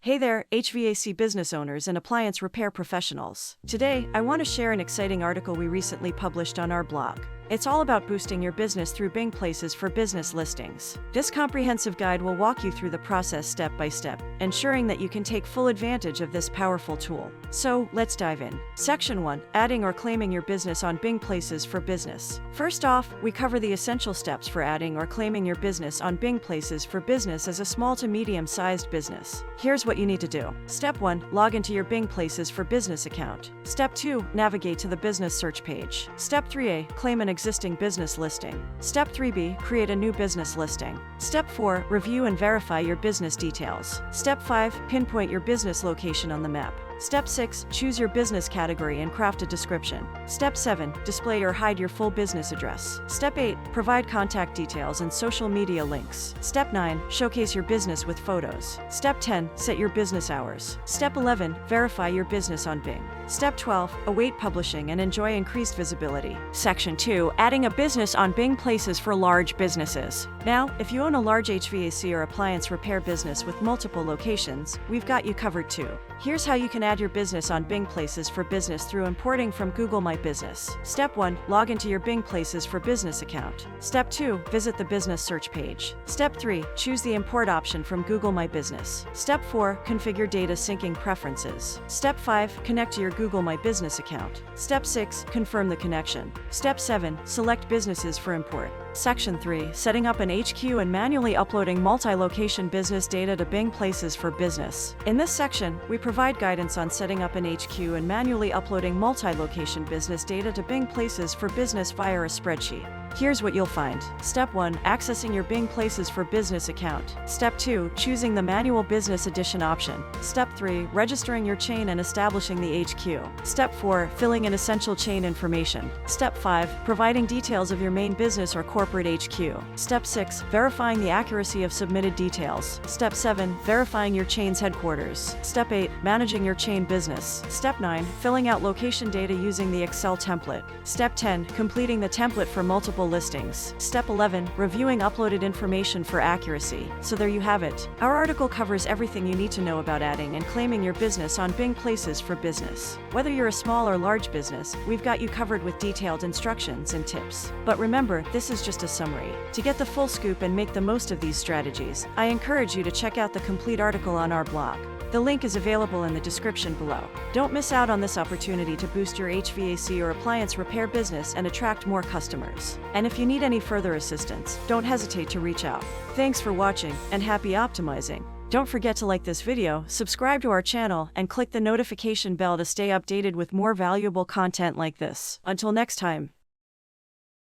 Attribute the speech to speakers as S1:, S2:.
S1: Hey there, HVAC business owners and appliance repair professionals. Today, I want to share an exciting article we recently published on our blog. It's all about boosting your business through Bing Places for Business listings. This comprehensive guide will walk you through the process step by step, ensuring that you can take full advantage of this powerful tool. So, let's dive in. Section 1. Adding or claiming your business on Bing Places for Business. First off, we cover the essential steps for adding or claiming your business on Bing Places for Business as a small to medium-sized business. Here's what you need to do. Step 1. Log into your Bing Places for Business account. Step 2. Navigate to the business search page. Step 3A. Claim an existing business listing. Step 3B. Create a new business listing. Step 4. Review and verify your business details. Step 5. Pinpoint your business location on the map. Step 6. Choose your business category and craft a description. Step 7. Display or hide your full business address. Step 8. Provide contact details and social media links. Step 9. Showcase your business with photos. Step 10. Set your business hours. Step 11. Verify your business on Bing. Step 12. Await publishing and enjoy increased visibility. Section 2. Adding a business on Bing Places for large businesses. Now, if you own a large HVAC or appliance repair business with multiple locations, we've got you covered too. Here's how you can add your business on Bing Places for Business through importing from Google My Business. Step 1. Log into your Bing Places for Business account. Step 2. Visit the business search page. Step 3. Choose the import option from Google My Business. Step 4. Configure data syncing preferences. Step 5. Connect to your Google My Business account. Step 6. Confirm the connection. Step 7. Select businesses for import. Section 3. Setting up an HQ and manually uploading multi-location business data to Bing Places for Business. In this section, we provide guidance on setting up an HQ and manually uploading multi-location business data to Bing Places for Business via a spreadsheet. Here's what you'll find. Step 1. Accessing your Bing Places for Business account. Step 2. Choosing the Manual Business Edition option. Step 3. Registering your chain and establishing the HQ. Step 4. Filling in essential chain information. Step 5. Providing details of your main business or corporate HQ. Step 6. Verifying the accuracy of submitted details. Step 7. Verifying your chain's headquarters. Step 8. Managing your chain business. Step 9. Filling out location data using the Excel template. Step 10. Completing the template for multiple listings. Step 11. Reviewing uploaded information for accuracy. So there you have it. Our article covers everything you need to know about adding and claiming your business on Bing Places for Business. Whether you're a small or large business, we've got you covered with detailed instructions and tips. But remember, this is just a summary. To get the full scoop and make the most of these strategies, I encourage you to check out the complete article on our blog. The link is available in the description below. Don't miss out on this opportunity to boost your HVAC or appliance repair business and attract more customers. And if you need any further assistance, don't hesitate to reach out. Thanks for watching, and happy optimizing. Don't forget to like this video, subscribe to our channel, and click the notification bell to stay updated with more valuable content like this. Until next time.